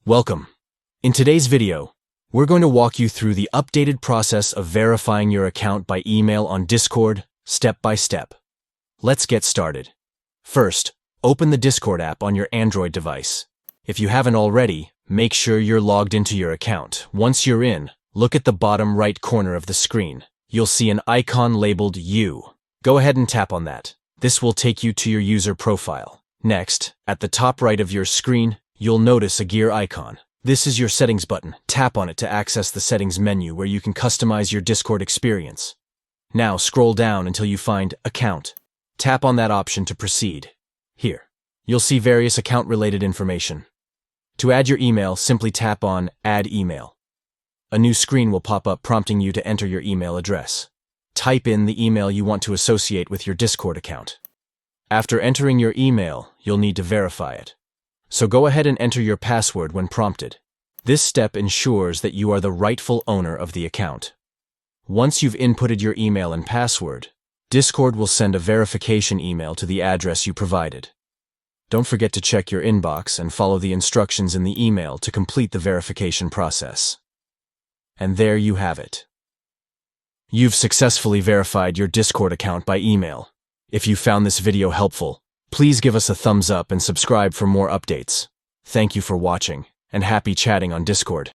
Welcome. In today's video, we're going to walk you through the updated process of verifying your account by email on Discord, step by step. Let's get started. First, open the Discord app on your Android device. If you haven't already, make sure you're logged into your account. Once you're in, look at the bottom right corner of the screen. You'll see an icon labeled You. Go ahead and tap on that. This will take you to your user profile. Next, at the top right of your screen, you'll notice a gear icon. This is your settings button. Tap on it to access the settings menu where you can customize your Discord experience. Now scroll down until you find Account. Tap on that option to proceed. Here, you'll see various account-related information. To add your email, simply tap on Add Email. A new screen will pop up prompting you to enter your email address. Type in the email you want to associate with your Discord account. After entering your email, you'll need to verify it. So go ahead and enter your password when prompted. This step ensures that you are the rightful owner of the account. Once you've inputted your email and password, Discord will send a verification email to the address you provided. Don't forget to check your inbox and follow the instructions in the email to complete the verification process. And there you have it. You've successfully verified your Discord account by email. If you found this video helpful, please give us a thumbs up and subscribe for more updates. Thank you for watching, and happy chatting on Discord.